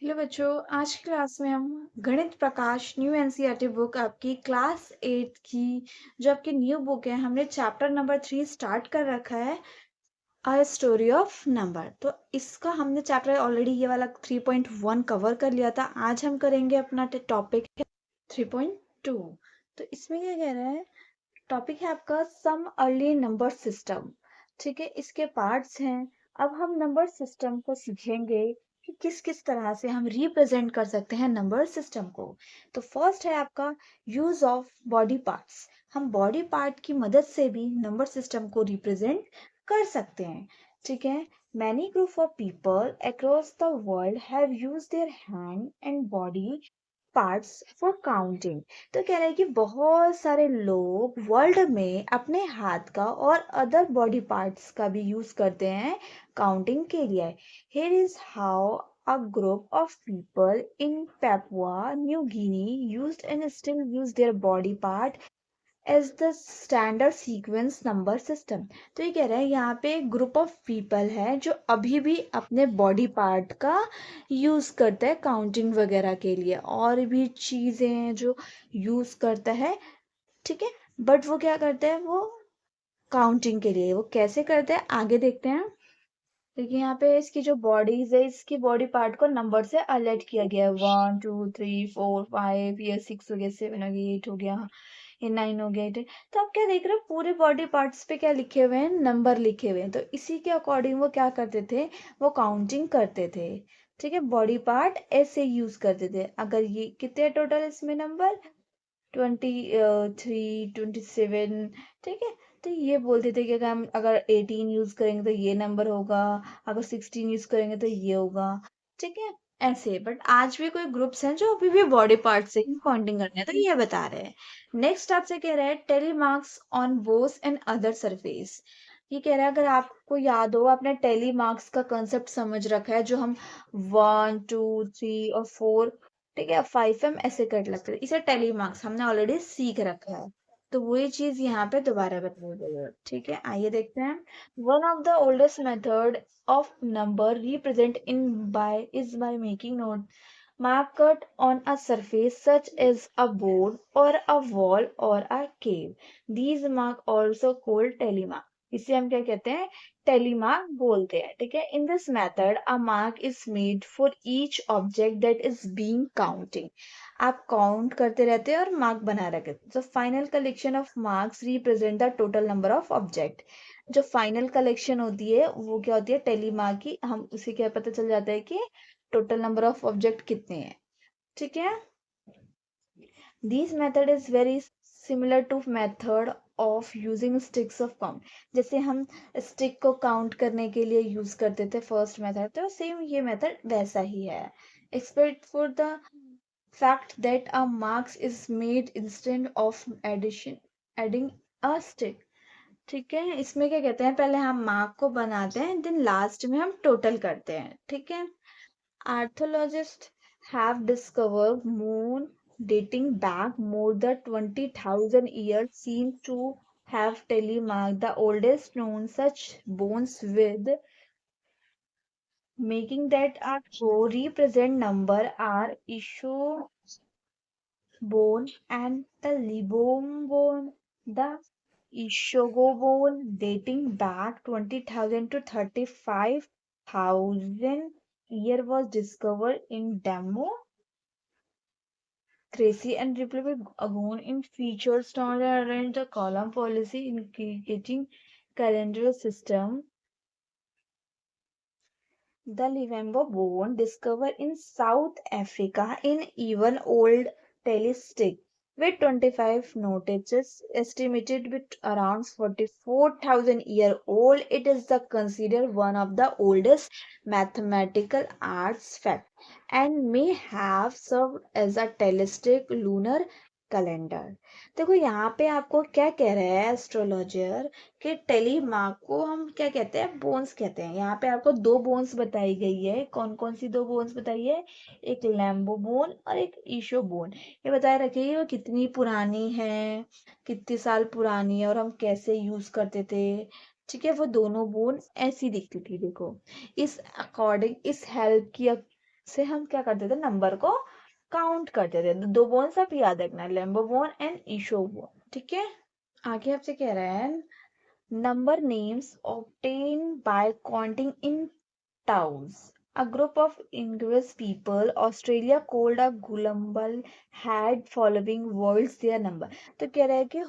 Hello बच्चों, आज की क्लास में हम गणित प्रकाश न्यू एनसीईआरटी बुक आपकी क्लास 8 की जो आपकी न्यू बुक है, हमने चैप्टर नंबर 3 स्टार्ट कर रखा है, अ स्टोरी ऑफ नंबर। तो इसका हमने चैप्टर ऑलरेडी ये वाला 3.1 कवर कर लिया था। आज हम करेंगे अपना टॉपिक है 3.2। तो इसमें क्या कह रहा है, टॉपिक है आपका सम अर्ली नंबर सिस्टम। ठीक है, इसके पार्ट्स हैं। अब हम नंबर सिस्टम को सीखेंगे कि किस किस तरह से हम रिप्रेजेंट कर सकते हैं नंबर सिस्टम को। तो फर्स्ट है आपका यूज ऑफ बॉडी पार्ट्स। हम बॉडी पार्ट की मदद से भी नंबर सिस्टम को रिप्रेजेंट कर सकते हैं। ठीक है, many group of people across the world have use their hand and body parts for counting. तो कह रहा है कि बहुत सारे लोग वर्ल्ड में अपने हाथ का और अदर बॉडी पार्ट्स का भी यूज करते हैं काउंटिंग के लिए। Here is how a group of people in Papua New Guinea used and still use their body part as the standard sequence number system. तो ये कह रहा है यहाँ पे एक ग्रुप ऑफ पीपल है जो अभी भी अपने बॉडी पार्ट का यूज करता है काउंटिंग वगैरह के लिए, और भी चीजें हैं जो यूज करता है। ठीक है, बट वो क्या करता है, वो काउंटिंग के लिए। वो कैसे करते हैं आगे देखते हैं। देखिए यहाँ पे इसकी जो बॉडीज है, इसकी बॉडी पार्ट को नंबर से अलर्ट किया गया है। 1 2 3 4 5, ये 6 हो गया, 7 हो गया, 8 हो गया, ये 9 हो गया, 8। तो आप क्या देख रहे हो, पूरे बॉडी पार्ट्स पे क्या लिखे हुए हैं, नंबर लिखे हुए हैं। तो इसी के अकॉर्डिंग वो क्या करते थे, वो काउंटिंग करते थे। ठीक है, बॉडी पार्ट ऐसे यूज करते थे। अगर ये कितने टोटल इसमें नंबर, 23 27। ठीक है, तो ये बोलते थे कि अगर 18 यूज करेंगे तो ये नंबर होगा, अगर 16 यूज करेंगे तो ये होगा। ठीक है, ऐसे। बट आज भी कोई ग्रुप्स हैं जो अभी भी बॉडी पार्ट से ही काउंटिंग करते हैं, तो ये बता रहे हैं। नेक्स्ट आपसे कह रहा है tally marks on bones and other surface. ये कह रहा है, अगर आपको याद हो, आपने टेली मार्क्स का कंसेप्ट समझ रखा है, जो हम 1 2 3 और 4, ठीक है, 5 ऐसे कट लगते हैं, इसे टेली मार्क्स हमने ऑलरेडी सीख रखा है। तो वही चीज यहाँ पे दोबारा बताई गई है। ठीक है, आइए देखते हैं। One of the oldest method of number represent in by is by making note mark cut on a surface such as a board or a wall or a cave. These mark also called telemark. इसे हम क्या कहते हैं, टेलीमार्क बोलते हैं। ठीक है, in this method a mark is made for each object that is being counting. आप काउंट करते रहते हैं और मार्क बना रखे। The final collection of marks represent the total number of object. जो फाइनल कलेक्शन होती है वो क्या होती है, टेलीमार्क की। हम उसे क्या पता चल जाता है कि टोटल नंबर ऑफ ऑब्जेक्ट कितने हैं। ठीक है, this method is very similar to method of using sticks of count. जैसे हम स्टिक को काउंट करने के लिए यूज करते थे फर्स्ट मेथड, तो सेम ये मेथड वैसा ही है। Expect for the fact that a marks is made instead of adding a stick। ठीक है, इसमें क्या कहते हैं, पहले हम मार्क को बनाते हैं, देन लास्ट में हम टोटल करते हैं। ठीक है, archaeologists have discovered moon dating back more than 20,000 years seem to have telemarked the oldest known such bones, with making that a true represent number are issue bone and the Libom bone. The Ishogo bone dating back 20,000 to 35,000 year was discovered in Democracy and Republic Agon in featured stone arrange the column policy indicating calendar system. The Livembo bone discovered in South Africa in even old telestic with 25 notices estimated with around 44,000 year old. It is the considered one of the oldest mathematical artifacts and may have served as a telestic lunar calendar. देखो यहाँ पे आपको क्या कह रहे हैं astrologer, कि टेलीमार्क को हम क्या कहते हैं, बोन्स कहते हैं। यहाँ पे आपको दो बोन्स बताई गई है। कौन कौन सी दो बोन्स बताई है, एक लैम्बो बोन और एक ईशो बोन। ये बताए रखे वो कितनी पुरानी है, कितने साल पुरानी है, और हम कैसे यूज करते थे। ठीक है, वो दोनों बोन ऐसी दिखती थी। देखो, इस अकॉर्डिंग इस हेल्प की से हम क्या करते थे, नंबर को काउंट करते थे। दो बोन सब याद रखना, लेम्बो बोन एंड ईशो बोन। ठीक है, आगे आपसे कह रहा है number names obtained by counting in towns. A group of English people, Australia called a Gulambal, had following words their number. तो कह रहा है कि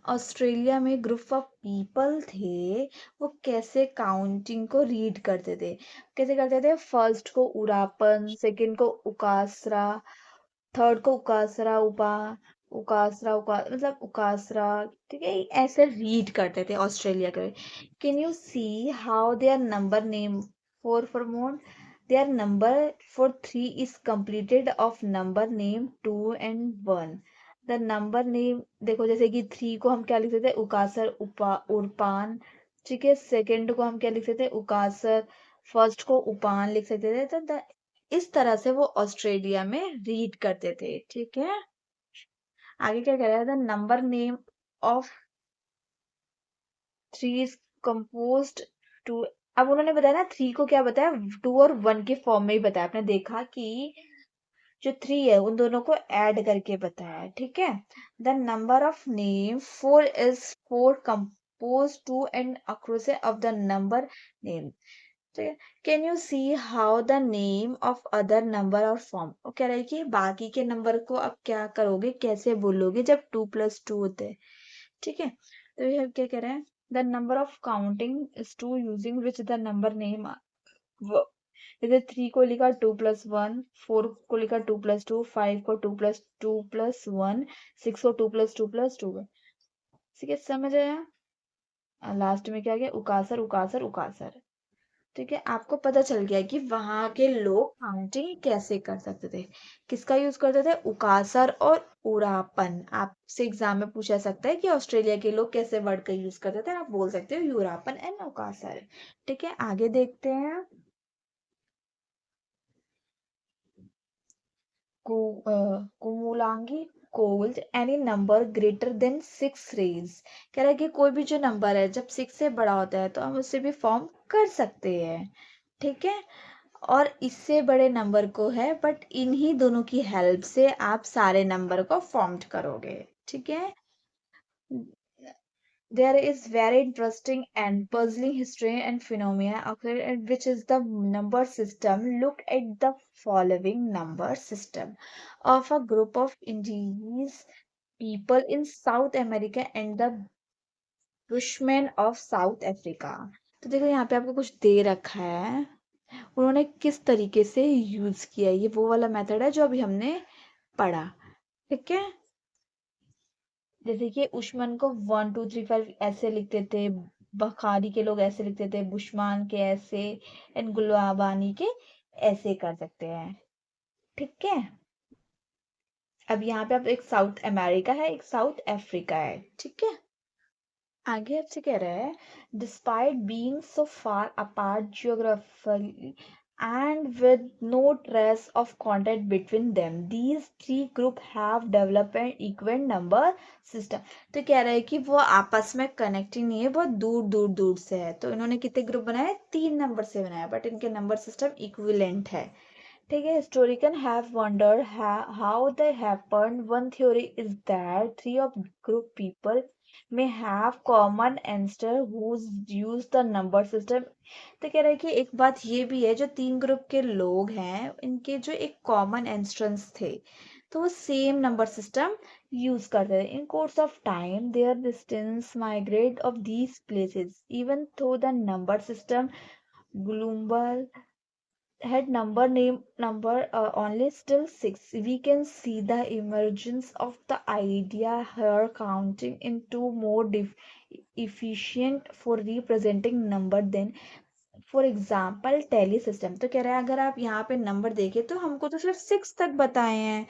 ऑस्ट्रेलिया में ग्रुप ऑफ पीपल थे, वो कैसे काउंटिंग को रीड करते थे। कैसे करते थे, फर्स्ट को उरापन, सेकंड को उकासरा, थर्ड को उकासरा उपा, उकासरा उका मतलब उकासरा। ठीक है, ऐसे रीड करते थे ऑस्ट्रेलिया के। Can you see how their number name for more, their number for 3 is completed of number name 2 and 1. The number name देखो, जैसे कि 3 को हम क्या लिख सकते थे, उकासर उपा उर्पान। ठीक है, सेकंड को हम क्या लिख सकते थे, उकासर, फर्स्ट को उपान लिख सकते थे। तो इस तरह से वो ऑस्ट्रेलिया में रीड करते थे। ठीक है, आगे क्या कह रहा है, the number name of 3 is composed two. अब उन्होंने बताया ना, 3 को क्या बताया, 2 और 1 के फॉर्म में ही बताया। आपने देखा कि जो 3 है उन दोनों को ऐड करके बताया है। ठीक है, the number of name 4 is 4 compose two and across of the number name. ठीक है, can you see how the name of other number और फॉर्म। वो कह रहा है कि बाकी के नंबर को अब क्या करोगे, कैसे बोलोगे जब 2 + 2 होते हैं। ठीक है, तो ये क्या कह रहे हैं, the number of counting is to using which the number name. जैसे 3 को लिखा 2 + 1, 4 को लिखा 2 + 2, 5 को 2 + 2 + 1, 6 को 2 + 2 + 2। ठीक है, समझ आया। लास्ट में क्या गया, उकासर उकासर उकासर। ठीक है, आपको पता चल गया कि वहां के लोग काउंटिंग कैसे कर सकते थे, किसका यूज करते थे, उकासर और उरापन। आपसे एग्जाम में पूछा सकता है कि ऑस्ट्रेलिया के लोग कैसे वर्ड का यूज करते थे, आप बोल सकते हो यूरापन एंड उकासर। ठीक है, आगे देखते हैं। कुमुलांगी cold any number greater than 6 rays. कह रहा है कि कोई भी जो नंबर है जब 6 से बड़ा होता है तो हम उससे भी फॉर्म कर सकते हैं। ठीक है, और इससे बड़े नंबर को है, बट इन्हीं दोनों की हेल्प से आप सारे नंबर को फॉर्म करोगे। ठीक है, there is very interesting and puzzling history and phenomena occurring, which is the number system. Look at the following number system of a group of indigenous people in South America and the Bushmen of South Africa. तो देखो, यहाँ पे आपको कुछ दे रखा है, उन्होंने किस तरीके से यूज किया है। ये वो वाला मेथड है जो अभी हमने पढ़ा। ठीक है, जैसे कि उस्मान को 1 2 3 5 ऐसे लिखते थे, बखारी के लोग ऐसे लिखते थे, बुशमान के ऐसे, एंड गुलबानी के ऐसे कर सकते हैं। ठीक है, अब यहाँ पे अब एक साउथ अमेरिका है, एक साउथ अफ्रीका है। ठीक है, आगे आपसे कह रहा है, despite being so far apart geographically and with no trace of contact between them, these three group have developed an equal number system. तो कह रहा है कि वो आपस में कनेक्टिंग नहीं है, बहुत दूर दूर दूर से है। तो इन्होंने कितने ग्रुप बनाए, 3 नंबर से बनाया, बट इनके नंबर सिस्टम इक्विवेलेंट है। ठीक है, historians have wondered how they happened. One theory is that 3 of group people may have common ancestor who's use the number system. तो कह रहा है कि एक बात ये भी है, जो 3 ग्रुप के लोग हैं इनके जो एक कॉमन एंस्ट्रेंस थे, तो वो सेम नंबर सिस्टम यूज करते थे। In course of time there distance migrate of these places even though the number system global had number only still 6. We can see the emergence of the idea here, counting into more efficient for representing number than for example tally system. तो कह रहा है अगर आप यहाँ पे number देखे तो हमको तो सिर्फ 6 तक बताए हैं।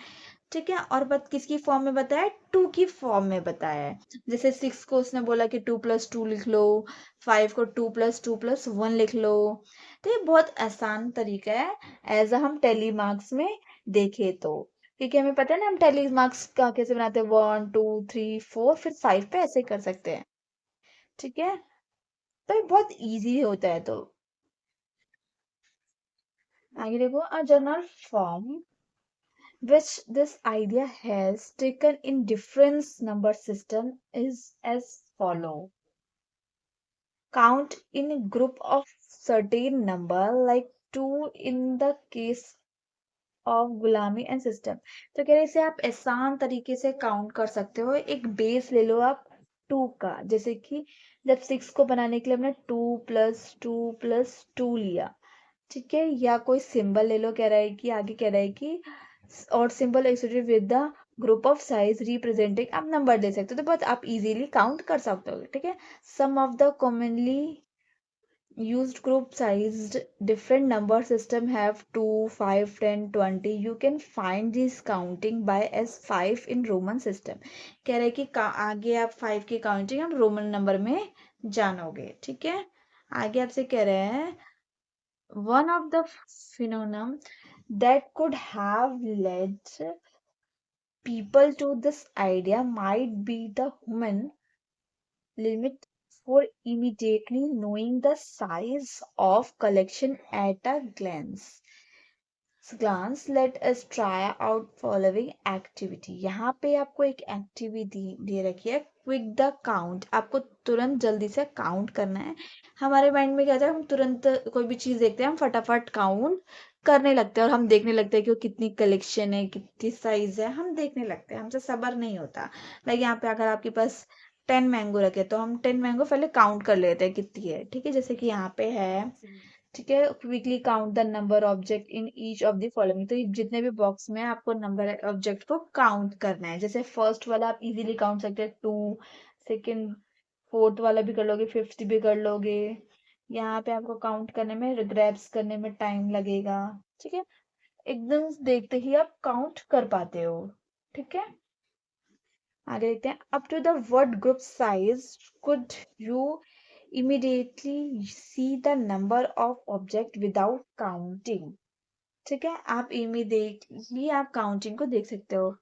ठीक है, और किसकी फॉर्म में बताया है, 2 की फॉर्म में बताया है। जैसे 6 को उसने बोला कि 2 + 2 लिख लो, 5 को 2 + 2 + 1 लिख लो। तो ये बहुत आसान तरीका है, एज हम टेली मार्क्स में देखे तो। क्योंकि हमें पता है ना हम टेली मार्क्स का कैसे बनाते हैं, 1 2 3 4 फिर 5 पे ऐसे कर सकते हैं। ठीक है, तो ये बहुत इजी होता है। तो आगे देखो, a general form which this idea has taken in different number system is as follow. Count in a group of certain number like 2 in the case of गुलामी एंड सिस्टम। तो कह रहे इसे आप आसान तरीके से काउंट कर सकते हो। एक बेस ले लो आप 2 का, जैसे कि जब 6 को बनाने के लिए हमने 2 + 2 + 2 लिया, ठीक है। या कोई सिंबल ले लो, कह रहा है कि आगे कह रहा है कि और symbol associated with the group of size representing, आप नंबर दे सकते हो, तो बहुत आप इजीली काउंट कर सकते हो, ठीक है। Some of the commonly used group sized different number system have 2, 5, 10, 20. You can find this counting by as 5 in roman system। कह रहे हैं कि आगे आप 5 की काउंटिंग आप रोमन नंबर में जानोगे, ठीक है। आगे आपसे कह रहे हैं one of the phenomenon that could have led people to this idea might be the human limit for immediately knowing the size of collection at a glance let us try out following activity। यहाँ पे आपको एक activity दे रखी है, quick the count. आपको तुरंत जल्दी से काउंट करना है। हमारे माइंड में क्या होता है, हम तुरंत कोई भी चीज देखते हैं हम फटाफट काउंट करने लगते हैं और हम देखने लगते हैं कि वो कितनी कलेक्शन है, कितनी साइज है, हम देखने लगते हैं, हमसे सब्र नहीं होता। लाइक यहाँ पे अगर आपके पास 10 मैंगो रखे तो हम 10 मैंगो पहले काउंट कर लेते हैं कितनी है, ठीक है। जैसे कि यहाँ पे है, ठीक है, quickly count the number object in each of the following. तो ये जितने भी बॉक्स में है, आपको नंबर ऑब्जेक्ट को काउंट करना है। जैसे फर्स्ट वाला आप इजीली काउंट सकते हैं 2, सेकंड फोर्थ वाला भी कर लोगे, फिफ्थ भी कर लोगे। यहाँ पे आपको काउंट करने में, ग्रैब्स करने में टाइम लगेगा, ठीक है। एकदम देखते ही आप काउंट कर पाते हो, ठीक है। आगे देखते हैं, up to the word group size could you immediately see the number of object without counting, ठीक है। आप immediately आप काउंटिंग को देख सकते हो।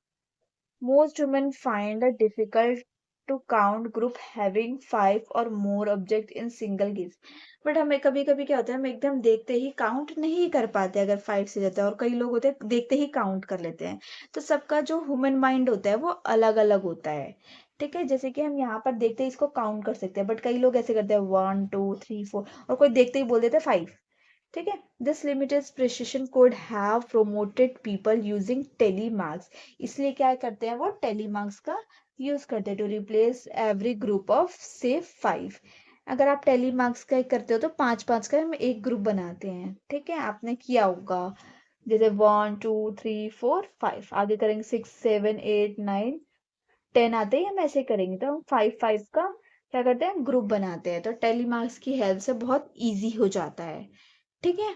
Most women find it difficult to count group having 5 or more object in single gaze। But हमें कभी कभी क्या होता है, हम एकदम देखते ही काउंट नहीं कर पाते अगर 5 से जाता है, और कई लोग होते हैं देखते ही काउंट कर लेते हैं। तो सबका जो ह्यूमन माइंड होता है वो अलग अलग होता है, ठीक है। जैसे कि हम यहाँ पर देखते ही इसको काउंट कर सकते हैं, बट कई लोग ऐसे करते हैं 1 2 3 4, और कोई देखते ही बोल देते हैं 5, ठीक है। This limited precision could have promoted people using telemarks. इसलिए क्या करते हैं, वो टेलीमार्क्स का यूज करते हैं to replace every group of से 5। अगर आप टेलीमार्क्स का करते हो तो 5 5 का हम एक ग्रुप बनाते हैं, ठीक है। आपने किया होगा, जैसे 1 2 3 4 5, आगे करेंगे 6 7 8 9 10 आते ही हम ऐसे करेंगे, तो हम 5 5 का क्या करते हैं, ग्रुप बनाते हैं। तो टेलीमार्क्स की हेल्प से बहुत ईजी हो जाता है, ठीक है।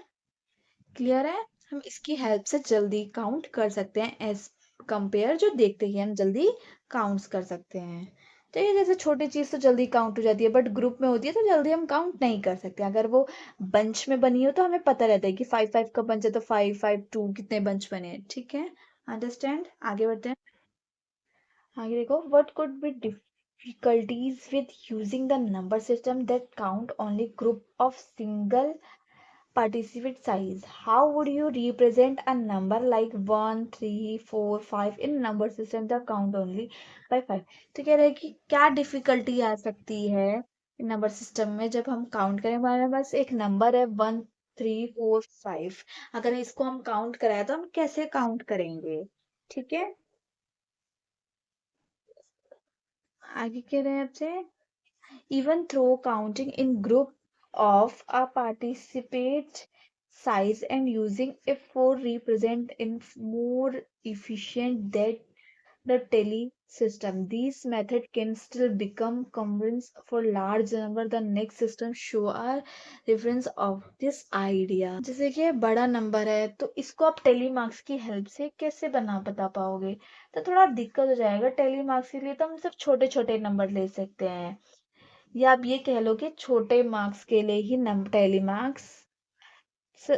क्लियर है। हम इसकी हेल्प से जल्दी काउंट कर सकते हैं एज कंपेयर जो देखते ही हम जल्दी काउंट्स कर सकते हैं। तो ये जैसे छोटी चीज तो जल्दी काउंट हो जाती है, बट ग्रुप में होती है तो जल्दी हम काउंट नहीं कर सकते। अगर वो बंच में बनी हो तो हमें पता रहता है कि 5 5 का बंच है तो 5 5 2 कितने बंच बने हैं, ठीक है। अंडरस्टैंड। आगे बढ़ते हैं। आगे देखो, what could be difficulties with using the number system that count only group of single participate size। How would you represent a number like 1 3 4 5 in number system that count only by 5। तो कह रहे हैं कि क्या difficulty आ सकती है number system में जब हम काउंट करें। हमारे पास एक नंबर है 1 3 4 5, अगर इसको हम काउंट कराए तो हम कैसे काउंट करेंगे, ठीक है। आगे कह रहे हैं आपसे, even though counting in group of a participate size and using a for represent in more efficient than the tally system, these method can still become convince for large number। The next system show a reference of this idea। जैसे कि ये बड़ा number है तो इसको आप tele marks की help से कैसे बता पाओगे, तो थोड़ा दिक्कत हो जाएगा। टेली मार्क्स के लिए तो हम सिर्फ छोटे छोटे नंबर ले सकते हैं, या आप ये कह लो कि छोटे मार्क्स के लिए ही टेली मार्क्स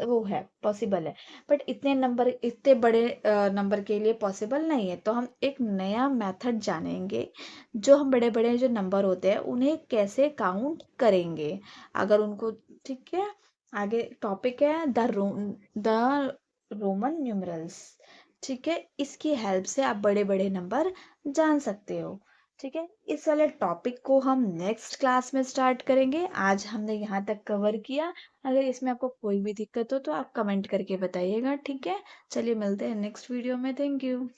वो है पॉसिबल है, बट इतने नंबर इतने बड़े नंबर के लिए पॉसिबल नहीं है। तो हम एक नया मेथड जानेंगे, जो हम बड़े बड़े जो नंबर होते हैं उन्हें कैसे काउंट करेंगे अगर उनको, ठीक है। आगे टॉपिक है द रोमन न्यूमरल्स। ठीक है, इसकी हेल्प से आप बड़े बड़े नंबर जान सकते हो। ठीक है, इस वाले टॉपिक को हम नेक्स्ट क्लास में स्टार्ट करेंगे। आज हमने यहाँ तक कवर किया। अगर इसमें आपको कोई भी दिक्कत हो तो आप कमेंट करके बताइएगा। ठीक है, चलिए मिलते हैं नेक्स्ट वीडियो में। Thank you.